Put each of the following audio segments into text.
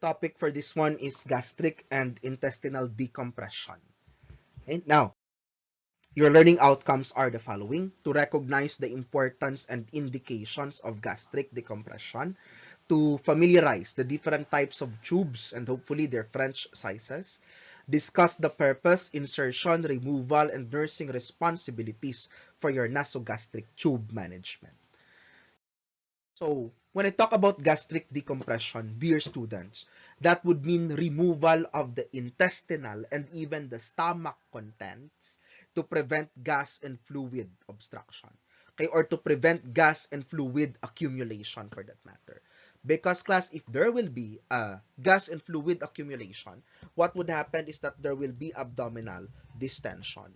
topic for this one is gastric and intestinal decompression. Okay? Now, your learning outcomes are the following: to recognize the importance and indications of gastric decompression, to familiarize the different types of tubes and hopefully their French sizes, discuss the purpose, insertion, removal, and nursing responsibilities for your nasogastric tube management. So, when I talk about gastric decompression, dear students, that would mean removal of the intestinal and even the stomach contents to prevent gas and fluid obstruction. Okay, or to prevent gas and fluid accumulation for that matter. Because class, if there will be gas and fluid accumulation, what would happen is that there will be abdominal distension.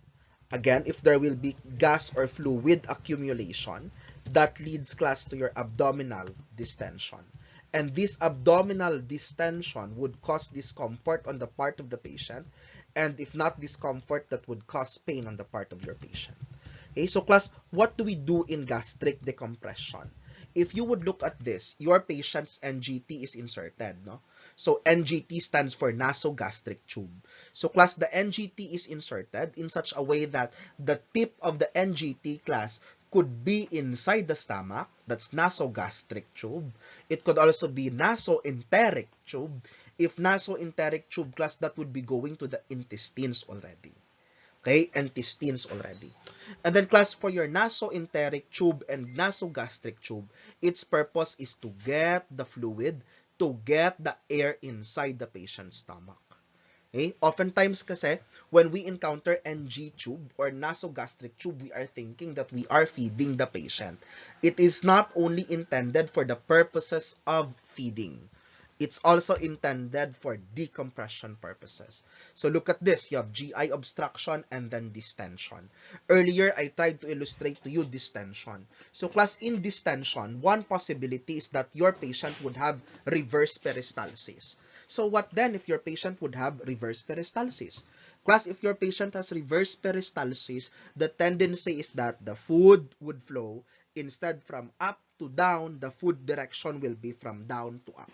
Again, if there will be gas or fluid accumulation, that leads class to your abdominal distension. And this abdominal distension would cause discomfort on the part of the patient. And if not discomfort, that would cause pain on the part of your patient. Okay, so class, what do we do in gastric decompression? If you would look at this, your patient's NGT is inserted, no? So NGT stands for nasogastric tube. So class, the NGT is inserted in such a way that the tip of the NGT class could be inside the stomach, that's nasogastric tube. It could also be nasoenteric tube. If nasoenteric tube class, that would be going to the intestines already. Okay, intestines already. And then class, for your nasoenteric tube and nasogastric tube, its purpose is to get the fluid, to get the air inside the patient's stomach. Okay? Oftentimes kasi, when we encounter NG tube or nasogastric tube, we are thinking that we are feeding the patient. It is not only intended for the purposes of feeding. It's also intended for decompression purposes. So look at this. You have GI obstruction and then distension. Earlier, I tried to illustrate to you distension. So class, in distension, one possibility is that your patient would have reverse peristalsis. So what then if your patient would have reverse peristalsis? Class, if your patient has reverse peristalsis, the tendency is that the food would flow instead from up to down, the food direction will be from down to up.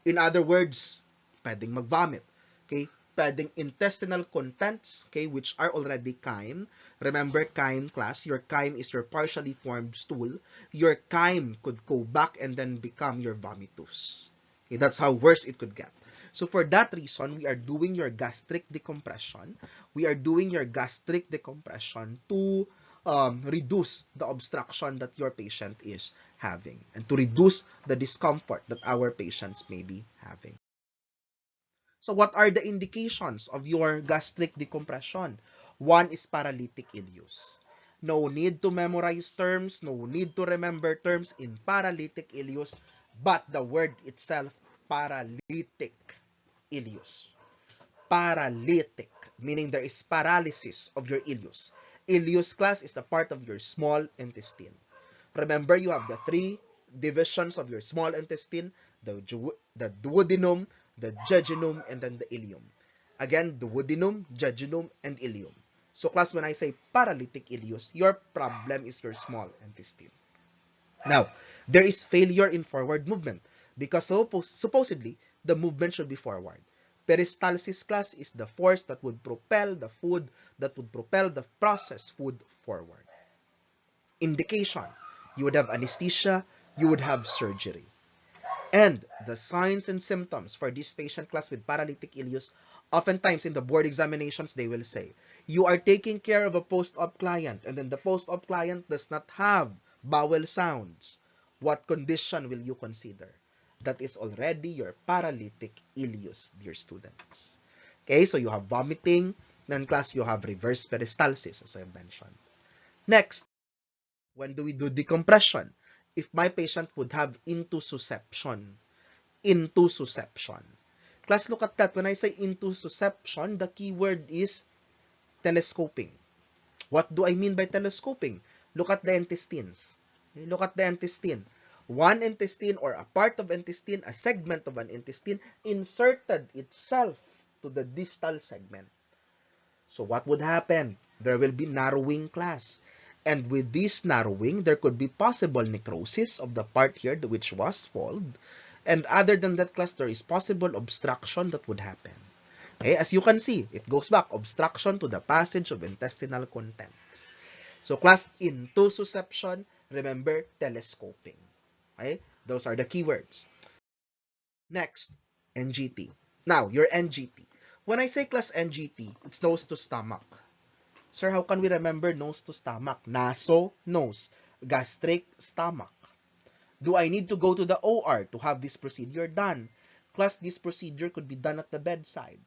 In other words, pwedeng mag-vomit. Okay? Pwedeng intestinal contents, okay, which are already chyme. Remember chyme class, your chyme is your partially formed stool. Your chyme could go back and then become your vomitus. Okay, that's how worse it could get. So for that reason, we are doing your gastric decompression. We are doing your gastric decompression to reduce the obstruction that your patient is having and to reduce the discomfort that our patients may be having. So what are the indications of your gastric decompression? One is paralytic ileus. No need to memorize terms, no need to remember terms in paralytic ileus, but the word itself, paralytic ileus. Paralytic, meaning there is paralysis of your ileus. Ileus class is the part of your small intestine. Remember, you have the three divisions of your small intestine, the duodenum, the jejunum, and then the ileum. Again, duodenum, jejunum, and ileum. So class, when I say paralytic ileus, your problem is your small intestine. Now, there is failure in forward movement because supposedly the movement should be forward. Peristalsis class is the force that would propel the food, that would propel the processed food forward. Indication: you would have anesthesia, you would have surgery. And the signs and symptoms for this patient class with paralytic ileus, oftentimes in the board examinations, they will say, you are taking care of a post-op client, and then the post-op client does not have bowel sounds. What condition will you consider? That is already your paralytic ileus, dear students. Okay, so you have vomiting, then class, you have reverse peristalsis, as I mentioned. Next, when do we do decompression? If my patient would have intussusception. Intussusception. Class, look at that. When I say intussusception, the key word is telescoping. What do I mean by telescoping? Look at the intestines. Look at the intestine. One intestine or a part of intestine, a segment of an intestine, inserted itself to the distal segment. So what would happen? There will be narrowing class. And with this narrowing, there could be possible necrosis of the part here which was fold. And other than that, class, there is possible obstruction that would happen. Okay, as you can see, it goes back, obstruction to the passage of intestinal contents. So class, intussusception, remember telescoping. Okay, those are the keywords. Next, NGT. Now, your NGT. When I say class NGT, it's nose to stomach. Sir, how can we remember nose to stomach? Naso, nose. Gastric, stomach. Do I need to go to the OR to have this procedure done? Class, this procedure could be done at the bedside.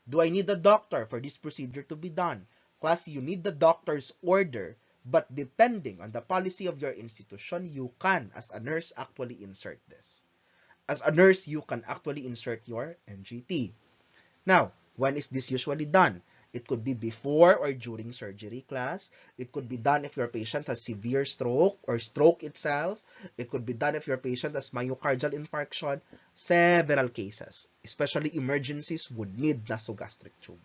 Do I need a doctor for this procedure to be done? Class, you need the doctor's order, but depending on the policy of your institution, you can, as a nurse, actually insert this. As a nurse, you can actually insert your NGT. Now, when is this usually done? It could be before or during surgery, class. It could be done if your patient has severe stroke or stroke itself. It could be done if your patient has myocardial infarction. Several cases, especially emergencies, would need nasogastric tube.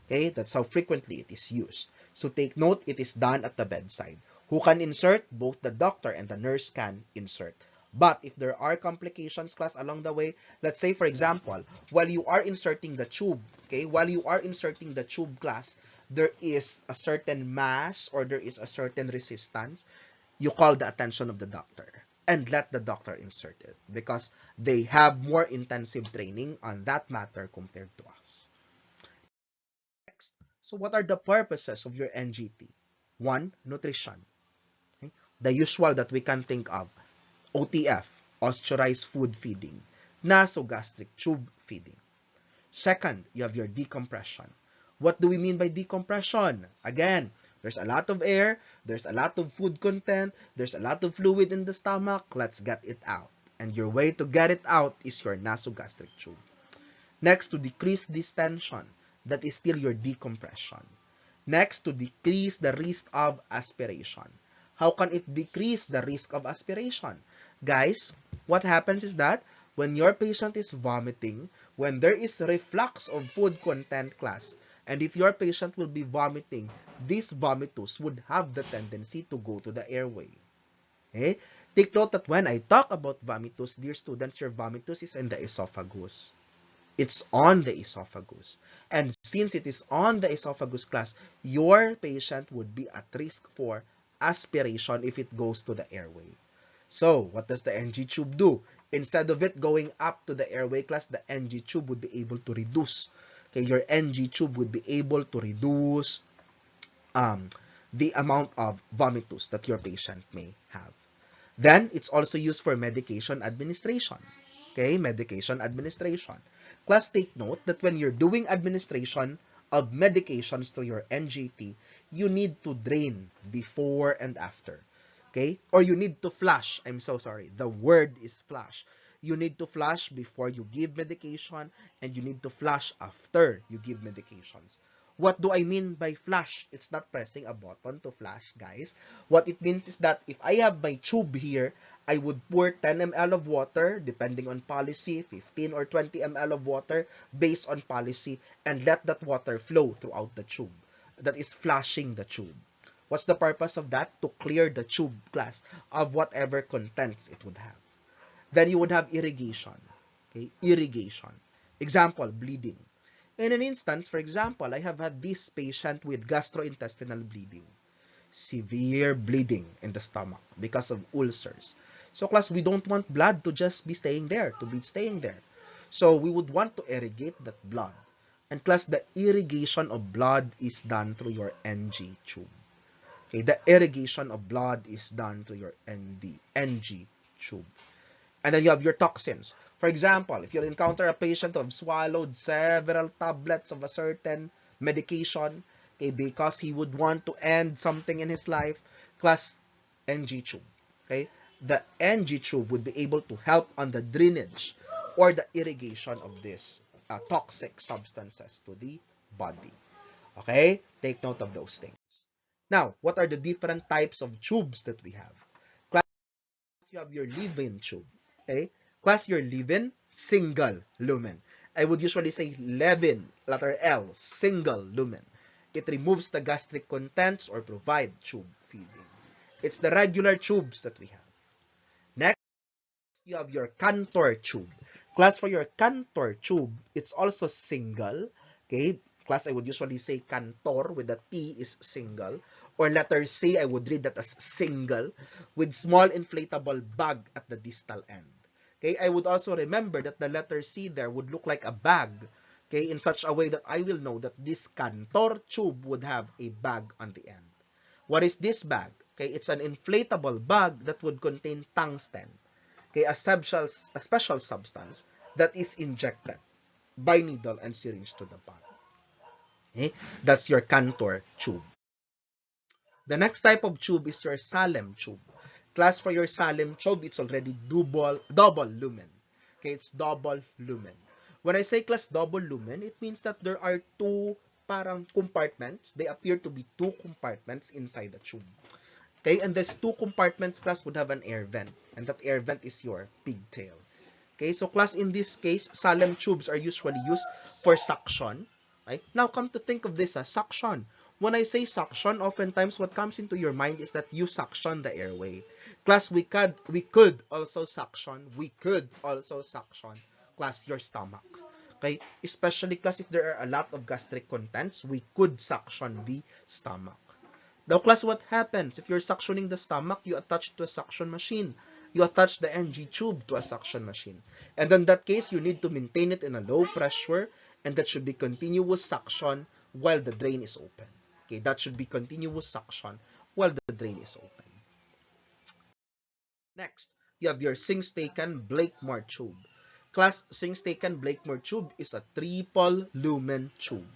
Okay, that's how frequently it is used. So take note, it is done at the bedside. Who can insert? Both the doctor and the nurse can insert. But if there are complications, class, along the way, let's say, for example, while you are inserting the tube, okay, while you are inserting the tube, class, there is a certain mass or there is a certain resistance, you call the attention of the doctor and let the doctor insert it because they have more intensive training on that matter compared to us. Next, so what are the purposes of your NGT? One, nutrition. Okay? The usual that we can think of. OTF, osteorized food feeding. Nasogastric tube feeding. Second, you have your decompression. What do we mean by decompression? Again, there's a lot of air, there's a lot of food content, there's a lot of fluid in the stomach. Let's get it out. And your way to get it out is your nasogastric tube. Next, to decrease distension. That is still your decompression. Next, to decrease the risk of aspiration. How can it decrease the risk of aspiration? Guys, what happens is that when your patient is vomiting, when there is reflux of food content, class, and if your patient will be vomiting, this vomitus would have the tendency to go to the airway. Okay? Take note that when I talk about vomitus, dear students, your vomitus is in the esophagus. It's on the esophagus. And since it is on the esophagus, class, your patient would be at risk for aspiration if it goes to the airway. So, what does the NG tube do? Instead of it going up to the airway, class, the NG tube would be able to reduce. Okay, your NG tube would be able to reduce the amount of vomitus that your patient may have. Then, it's also used for medication administration. Okay, medication administration. Class, take note that when you're doing administration of medications to your NGT, you need to drain before and after. Okay? Or you need to flush. I'm so sorry. The word is flush. You need to flush before you give medication and you need to flush after you give medications. What do I mean by flush? It's not pressing a button to flush, guys. What it means is that if I have my tube here, I would pour 10 ml of water, depending on policy, 15 or 20 ml of water, based on policy, and let that water flow throughout the tube. That is flushing the tube. What's the purpose of that? To clear the tube, class, of whatever contents it would have. Then you would have irrigation. Okay? Irrigation. Example, bleeding. In an instance, for example, I have had this patient with gastrointestinal bleeding. Severe bleeding in the stomach because of ulcers. So class, we don't want blood to just be staying there, So we would want to irrigate that blood. And class, the irrigation of blood is done through your NG tube. Okay, the irrigation of blood is done through your NG tube. And then you have your toxins. For example, if you encounter a patient who have swallowed several tablets of a certain medication, okay, because he would want to end something in his life, class, NG tube. Okay, the NG tube would be able to help on the drainage or the irrigation of these toxic substances to the body. Okay, take note of those things. Now, what are the different types of tubes that we have? Class, you have your leave-in tube. Okay, class, your leave-in single lumen. I would usually say leave-in, letter L, single lumen. It removes the gastric contents or provide tube feeding. It's the regular tubes that we have. Next, You have your Cantor tube. Class, for your Cantor tube, it's also single. Okay, class, I would usually say Cantor with the T is single. Or letter C, I would read that as single with small inflatable bag at the distal end. Okay, I would also remember that the letter C there would look like a bag. Okay, in such a way that I will know that this Cantor tube would have a bag on the end. What is this bag? Okay, it's an inflatable bag that would contain tungsten. Okay, a special substance that is injected by needle and syringe to the body. Okay, that's your Cantor tube. The next type of tube is your Salem tube. Class, for your Salem tube, it's already double lumen. Okay, it's double lumen. When I say class double lumen, it means that there are two parang compartments. They appear to be two compartments inside the tube. Okay, and these two compartments, class, would have an air vent, and that air vent is your pigtail. Okay, so class, in this case, Salem tubes are usually used for suction. Right? Now, come to think of this as suction. When I say suction, oftentimes what comes into your mind is that you suction the airway. Class, we could also suction, class, your stomach. Okay, especially class if there are a lot of gastric contents, we could suction the stomach. Now, class, what happens if you're suctioning the stomach? You attach it to a suction machine. You attach the NG tube to a suction machine. And in that case, you need to maintain it in a low pressure, and that should be continuous suction while the drain is open. Okay, that should be continuous suction while the drain is open. Next, you have your Singstaken-Blakemore tube. Class, Singstaken-Blakemore tube is a triple lumen tube.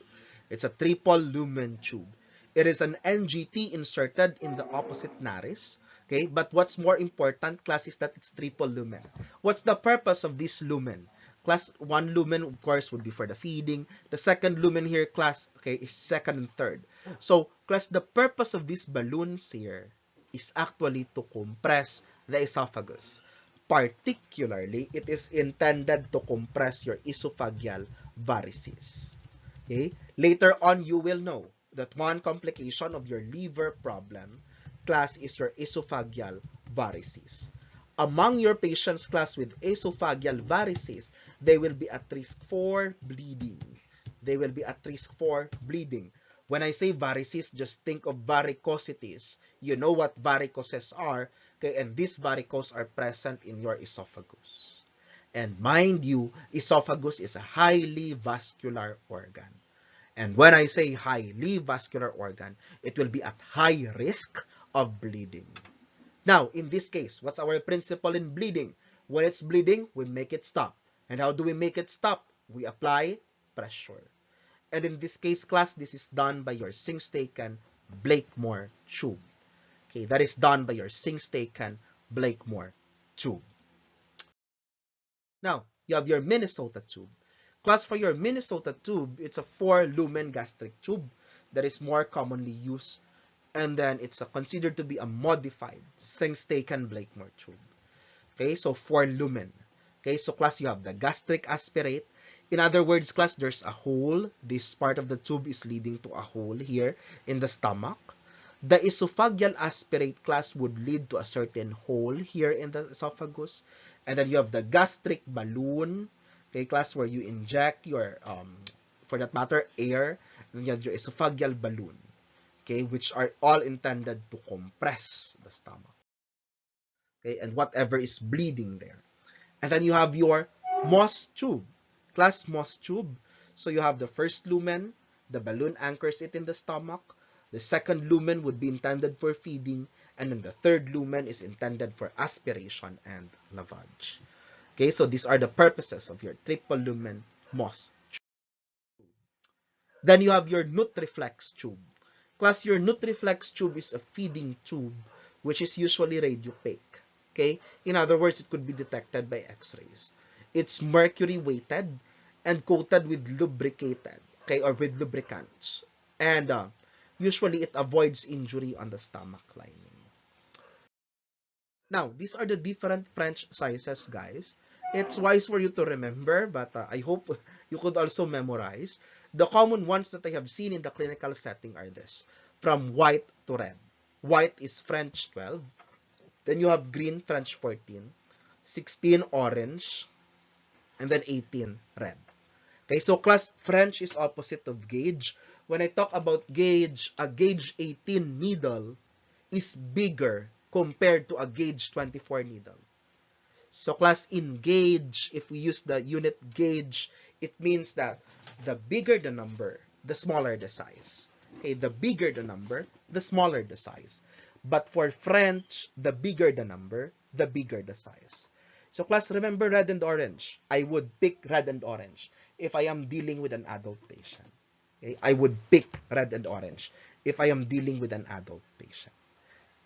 It's a triple lumen tube. It is an NGT inserted in the opposite nares. Okay, but what's more important, class, is that it's triple lumen. What's the purpose of this lumen? Class, one lumen, of course, would be for the feeding. The second lumen here, class, okay, is second and third. So, class, the purpose of these balloons here is actually to compress the esophagus. Particularly, it is intended to compress your esophageal varices. Okay? Later on, you will know that one complication of your liver problem, class, is your esophageal varices. Among your patients, class, with esophageal varices, they will be at risk for bleeding. They will be at risk for bleeding. When I say varices, just think of varicosities. You know what varicoses are, okay? And these varicoses are present in your esophagus. And mind you, esophagus is a highly vascular organ. And when I say highly vascular organ, it will be at high risk of bleeding. Now, in this case, what's our principle in bleeding? When it's bleeding, we make it stop. And how do we make it stop? We apply pressure. And in this case, class, this is done by your Singstaken-Blakemore tube. Okay, that is done by your Singstaken-Blakemore tube. Now, you have your Minnesota tube. Class, for your Minnesota tube, it's a 4-lumen gastric tube that is more commonly used. And then it's considered to be a modified Singstaken-Blakemore tube. Okay, so 4-lumen. Okay, so class, you have the gastric aspirate. In other words, class, there's a hole. This part of the tube is leading to a hole here in the stomach. The esophageal aspirate, class, would lead to a certain hole here in the esophagus. And then you have the gastric balloon, okay, class, where you inject your, for that matter, air. And you have your esophageal balloon, okay, which are all intended to compress the stomach, okay, and whatever is bleeding there. And then you have your Moss tube, class, Moss tube. So you have the first lumen, the balloon anchors it in the stomach. The second lumen would be intended for feeding, and then the third lumen is intended for aspiration and lavage. Okay, so these are the purposes of your triple lumen Moss tube. Then you have your Nutriflex tube. Class, your Nutriflex tube is a feeding tube which is usually radiopaque. Okay, in other words, it could be detected by X-rays. It's mercury weighted and coated with lubricated, okay, or with lubricants. And usually it avoids injury on the stomach lining. Now, these are the different French sizes, guys. It's wise for you to remember, but I hope you could also memorize. The common ones that I have seen in the clinical setting are this: from white to red. White is French 12. Then you have green, French 14. 16 orange, and then 18 red. Okay, so class, French is opposite of gauge. When I talk about gauge, a gauge 18 needle is bigger compared to a gauge 24 needle. So class, in gauge, if we use the unit gauge, it means that the bigger the number, the smaller the size. Okay, the bigger the number, the smaller the size. But for French, the bigger the number, the bigger the size. So class, remember red and orange. I would pick red and orange if I am dealing with an adult patient. Okay, I would pick red and orange if I am dealing with an adult patient.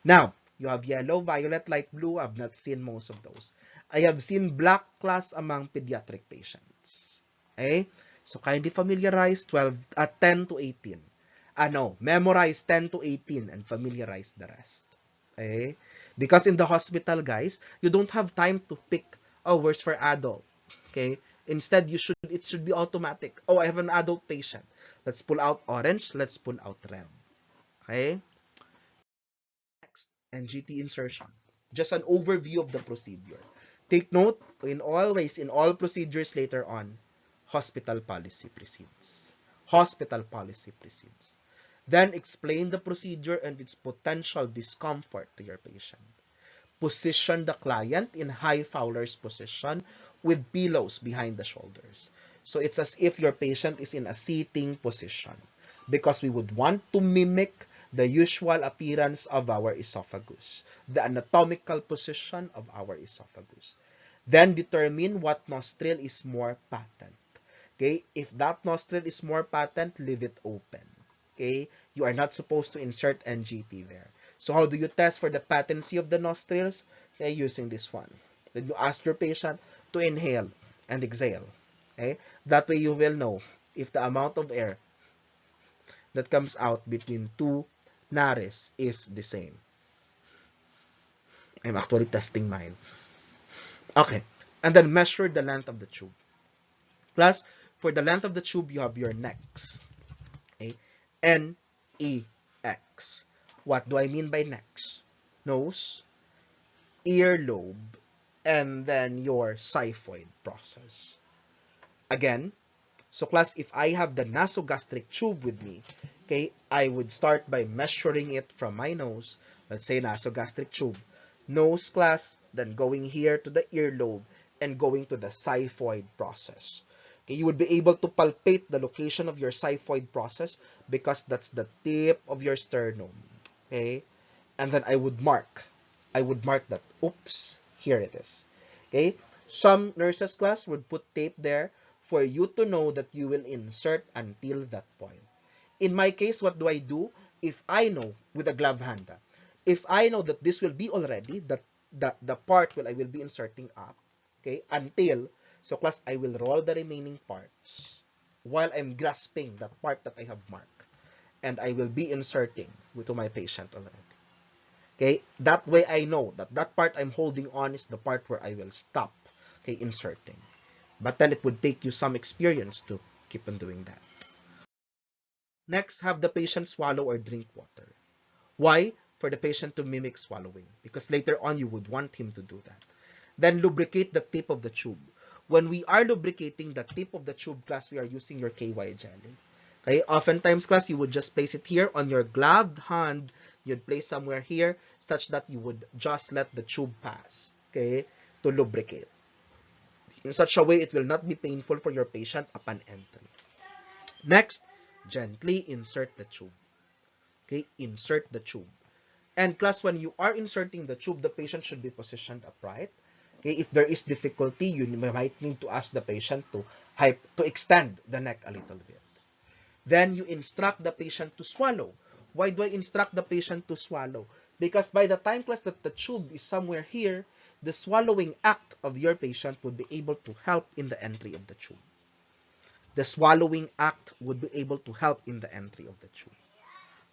Now, you have yellow, violet, light blue. I've not seen most of those. I have seen black class among pediatric patients. Okay? So, kindly familiarize 10 to 18. No, memorize 10 to 18 and familiarize the rest. Okay? Because in the hospital, guys, you don't have time to pick words for adult. Okay? Instead, it should be automatic. Oh, I have an adult patient. Let's pull out orange. Let's pull out red. Okay? Next, NGT insertion. Just an overview of the procedure. Take note, in all procedures later on, hospital policy precedes. Hospital policy precedes. Then explain the procedure and its potential discomfort to your patient. Position the client in high Fowler's position with pillows behind the shoulders. So it's as if your patient is in a sitting position because we would want to mimic the usual appearance of our esophagus, the anatomical position of our esophagus. Then determine what nostril is more patent. Okay, if that nostril is more patent, leave it open. Okay, you are not supposed to insert NGT there. So how do you test for the patency of the nostrils? Okay, using this one. Then you ask your patient to inhale and exhale. Okay, that way you will know if the amount of air that comes out between two nares is the same. I'm actually testing mine. Okay, and then measure the length of the tube. Plus, for the length of the tube, you have your necks. Okay, N-E-X. What do I mean by necks? Nose, earlobe, and then your xiphoid process. Again, so class, if I have the nasogastric tube with me, okay, I would start by measuring it from my nose. Let's say nasogastric tube. Nose class, then going here to the earlobe and going to the xiphoid process. Okay, you would be able to palpate the location of your xiphoid process because that's the tip of your sternum. Okay, and then I would mark that. Oops, here it is. Okay, some nurses class would put tape there for you to know that you will insert until that point. In my case, what do I do? If I know with a glove hand, if I know that this will be already the part where I will be inserting up, okay, until, so class, I will roll the remaining parts while I'm grasping that part that I have marked, and I will be inserting to my patient already. Okay, that way I know that that part I'm holding on is the part where I will stop, okay, inserting. But then it would take you some experience to keep on doing that. Next, have the patient swallow or drink water. Why? For the patient to mimic swallowing, because later on you would want him to do that. Then lubricate the tip of the tube. When we are lubricating the tip of the tube, class, we are using your KY jelly. Okay, oftentimes, class, you would just place it here on your gloved hand. You'd place somewhere here such that you would just let the tube pass, okay, to lubricate. In such a way, it will not be painful for your patient upon entry. Next, gently insert the tube. Okay, insert the tube. And class, when you are inserting the tube, the patient should be positioned upright. Okay, if there is difficulty, you might need to ask the patient to extend the neck a little bit. Then you instruct the patient to swallow. Why do I instruct the patient to swallow? Because by the time, class, that the tube is somewhere here, the swallowing act of your patient would be able to help in the entry of the tube. The swallowing act would be able to help in the entry of the tube.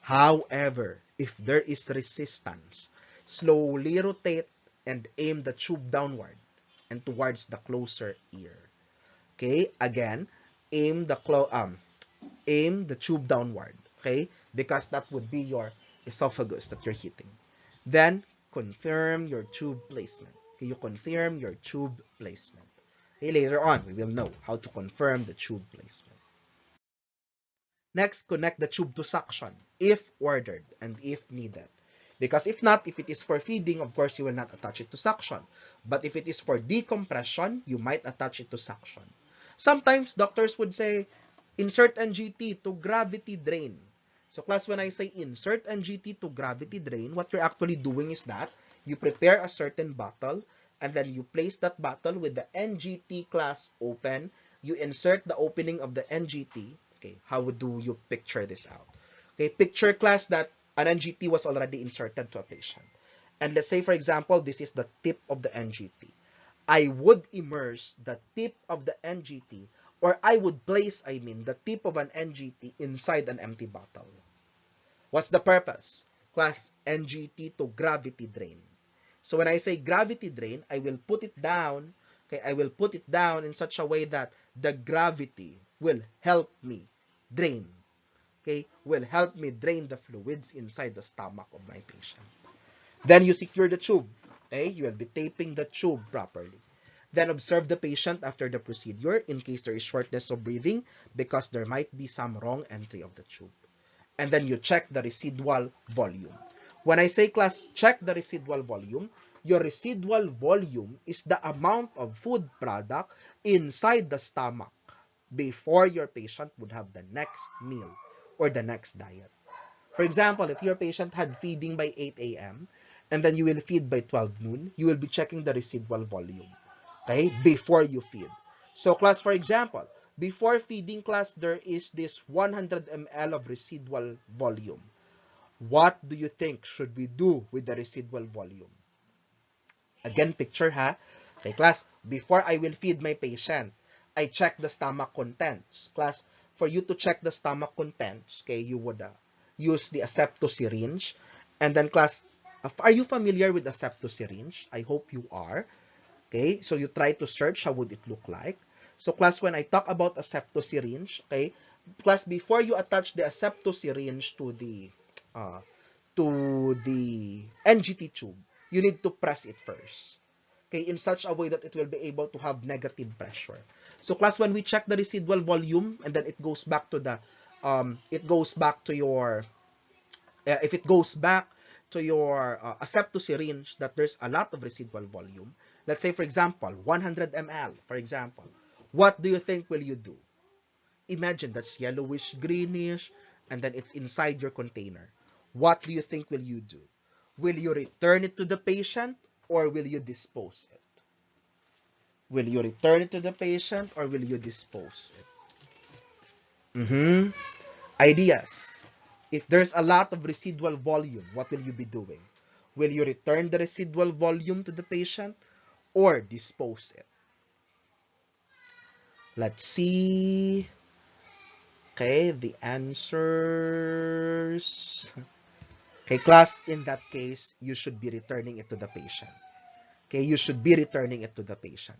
However, if there is resistance, slowly rotate and aim the tube downward and towards the closer ear. Okay, again, aim the tube downward, okay? Because that would be your esophagus that you're hitting. Then confirm your tube placement. Okay, you confirm your tube placement. Okay, later on, we will know how to confirm the tube placement. Next, connect the tube to suction if ordered and if needed. Because if not, if it is for feeding, of course, you will not attach it to suction. But if it is for decompression, you might attach it to suction. Sometimes doctors would say, insert NGT to gravity drain. So class, when I say insert NGT to gravity drain, what you're actually doing is that you prepare a certain bottle and then you place that bottle with the NGT class open. You insert the opening of the NGT. Okay, how do you picture this out? Okay, picture class that an NGT was already inserted to a patient. And let's say, for example, this is the tip of the NGT. I would immerse the tip of the NGT, or I would place, the tip of an NGT inside an empty bottle. What's the purpose? Class, NGT to gravity drain. So when I say gravity drain, I will put it down, okay, I will put it down in such a way that the gravity will help me drain, okay, will help me drain the fluids inside the stomach of my patient. Then you secure the tube, okay, you will be taping the tube properly. Then observe the patient after the procedure in case there is shortness of breathing because there might be some wrong entry of the tube. And then you check the residual volume. When I say class, check the residual volume, your residual volume is the amount of food product inside the stomach before your patient would have the next meal or the next diet. For example, if your patient had feeding by 8 a.m. and then you will feed by 12 noon, you will be checking the residual volume, okay, before you feed. So class, for example, before feeding class, there is this 100 ml of residual volume. What do you think should we do with the residual volume? Again, picture ha. Okay, class, before I will feed my patient, I check the stomach contents. Class, for you to check the stomach contents, okay, you would use the asepto syringe. And then class, are you familiar with asepto syringe? I hope you are. Okay, so you try to search how would it look like. So class, when I talk about asepto syringe, okay, class, before you attach the asepto syringe to the NGT tube, you need to press it first, okay, in such a way that it will be able to have negative pressure. So class, when we check the residual volume and then it goes back to the if it goes back to your asepto syringe that there's a lot of residual volume, let's say for example 100 ml, for example, what do you think will you do? Imagine that's yellowish greenish and then it's inside your container. What do you think will you do? Will you return it to the patient or will you dispose it? Will you return it to the patient or will you dispose it? Ideas. If there's a lot of residual volume, what will you be doing? Will you return the residual volume to the patient or dispose it? Let's see. Okay, the answers. Okay, class, in that case, you should be returning it to the patient. Okay, you should be returning it to the patient.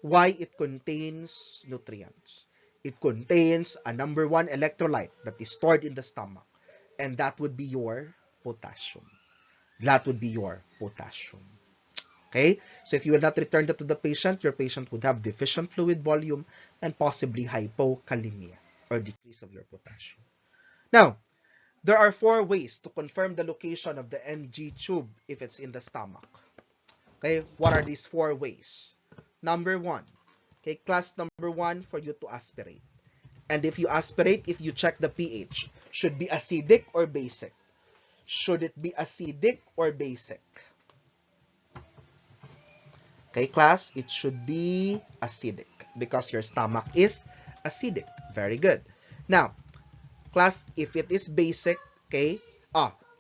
Why? It contains nutrients. It contains a number one electrolyte that is stored in the stomach, and that would be your potassium. That would be your potassium. Okay, so if you will not return that to the patient, your patient would have deficient fluid volume and possibly hypokalemia or decrease of your potassium. Now, there are 4 ways to confirm the location of the NG tube if it's in the stomach. Okay, what are these 4 ways? Number 1, okay, class number 1, for you to aspirate. And if you aspirate, if you check the pH, should be acidic or basic? Should it be acidic or basic? Okay, class, it should be acidic because your stomach is acidic. Very good. Now, class, if it is basic, okay,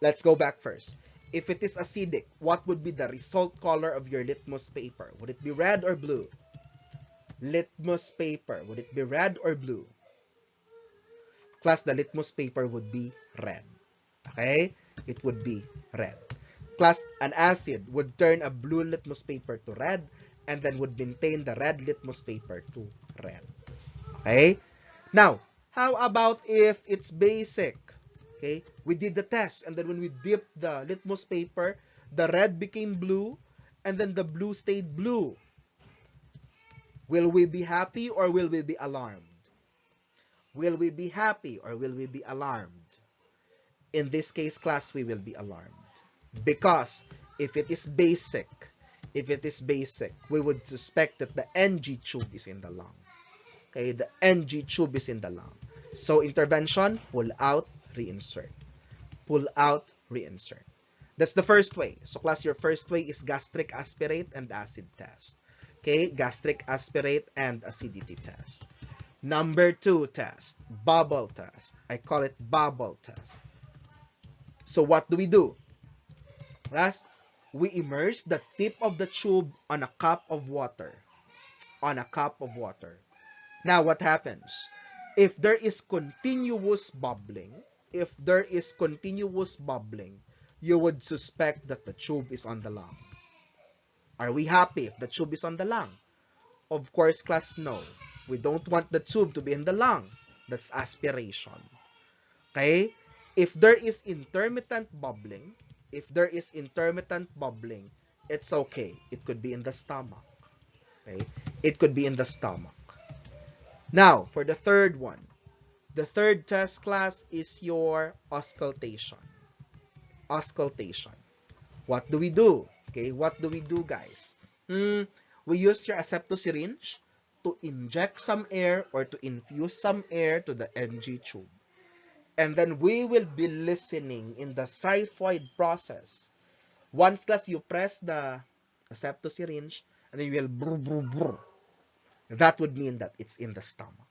let's go back first. If it is acidic, what would be the result color of your litmus paper? Would it be red or blue? Litmus paper, would it be red or blue? Class, the litmus paper would be red. Okay, it would be red. Class, an acid would turn a blue litmus paper to red and then would maintain the red litmus paper to red. Okay? Now, how about if it's basic? Okay? We did the test and then when we dipped the litmus paper, the red became blue and then the blue stayed blue. Will we be happy or will we be alarmed? Will we be happy or will we be alarmed? In this case, class, we will be alarmed. Because if it is basic, we would suspect that the NG tube is in the lung. Okay, the NG tube is in the lung. So intervention, pull out, reinsert. Pull out, reinsert. That's the first way. So class, your first way is gastric aspirate and acid test. Okay, gastric aspirate and acidity test. Number 2 test, bubble test. I call it bubble test. So what do? Class, we immerse the tip of the tube on a cup of water. On a cup of water. Now what happens? If there is continuous bubbling, you would suspect that the tube is on the lung. Are we happy if the tube is on the lung? Of course, class, no. We don't want the tube to be in the lung. That's aspiration. Okay? If there is intermittent bubbling, it's okay. It could be in the stomach. Okay? It could be in the stomach. Now, for the third one, the third test, class, is your auscultation. Auscultation. What do we do? Okay, what do we do, guys? We use your asepto syringe to inject some air or to infuse some air to the NG tube. And then we will be listening in the xiphoid process. Once, class, you press the asepto syringe, and then you will brr, brr, brr. That would mean that it's in the stomach.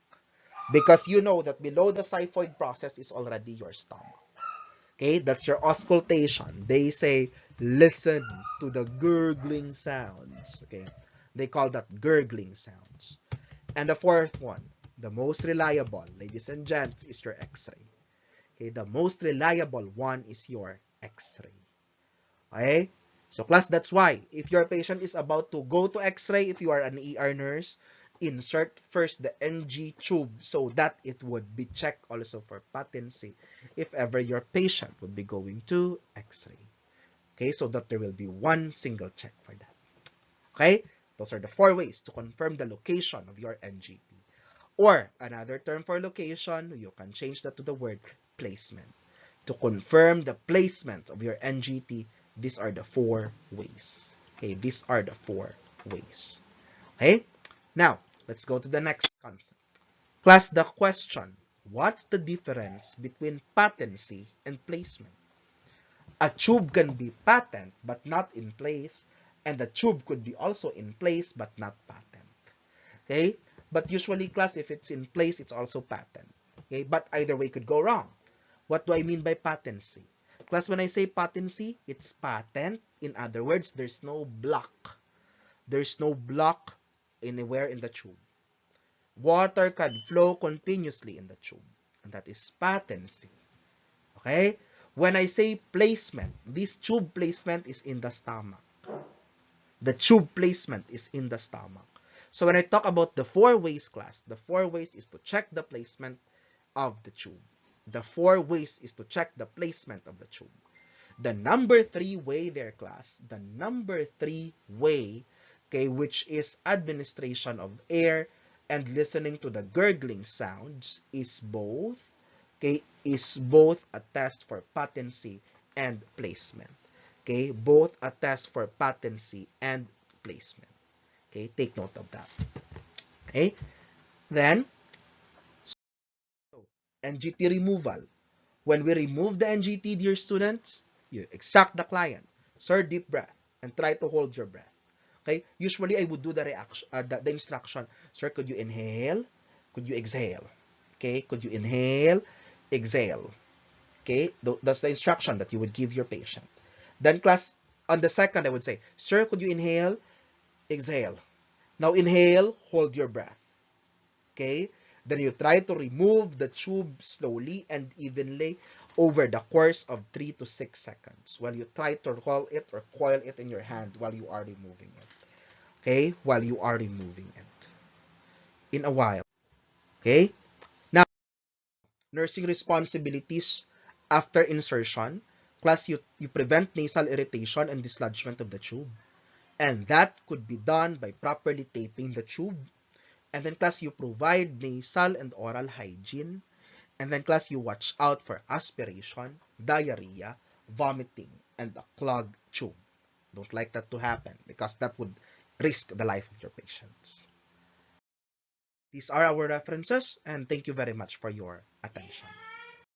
Because you know that below the xiphoid process is already your stomach. Okay, that's your auscultation. They say, listen to the gurgling sounds. Okay, they call that gurgling sounds. And the fourth one, the most reliable, ladies and gents, is your x-ray. Okay, the most reliable one is your x-ray. Okay, so class, that's why if your patient is about to go to x-ray, if you are an ER nurse, insert first the NG tube so that it would be checked also for patency if ever your patient would be going to x-ray. Okay, so that there will be one single check for that. Okay, those are the 4 ways to confirm the location of your NGT. Or another term for location, you can change that to the word placement. To confirm the placement of your NGT, these are the 4 ways. Okay, these are the 4 ways. Okay, now let's go to the next concept. Class, the question, what's the difference between patency and placement? A tube can be patent but not in place, and the tube could be also in place but not patent. Okay, but usually, class, if it's in place, it's also patent. Okay, but either way could go wrong. What do I mean by patency? Class, when I say patency, it's patent. In other words, there's no block. There's no block anywhere in the tube. Water can flow continuously in the tube, and that is patency. Okay? When I say placement, this tube placement is in the stomach. The tube placement is in the stomach. So when I talk about the 4 ways, class, the 4 ways is to check the placement of the tube. The 4 ways is to check the placement of the tube. The number 3 way there, class, the number 3 way, okay, which is administration of air and listening to the gurgling sounds, is both, okay, is both a test for patency and placement. Okay, both a test for patency and placement. Okay, take note of that. Okay, then, so, NGT removal. When we remove the NGT, dear students, you extract the client. Sir, deep breath, and try to hold your breath. Okay, usually I would do the reaction, the instruction. Sir, could you inhale? Could you exhale? Okay, could you inhale, exhale? Okay, that's the instruction that you would give your patient. Then, class, on the second, I would say, sir, could you inhale, exhale? Now inhale, hold your breath. Okay, then you try to remove the tube slowly and evenly over the course of 3 to 6 seconds while you try to roll it or coil it in your hand while you are removing it. Okay, while you are removing it. In a while. Okay, now, nursing responsibilities after insertion. Class, you prevent nasal irritation and dislodgement of the tube. And that could be done by properly taping the tube. And then class, you provide nasal and oral hygiene. And then class, you watch out for aspiration, diarrhea, vomiting, and a clogged tube. Don't like that to happen because that would risk the life of your patients. These are our references, and thank you very much for your attention.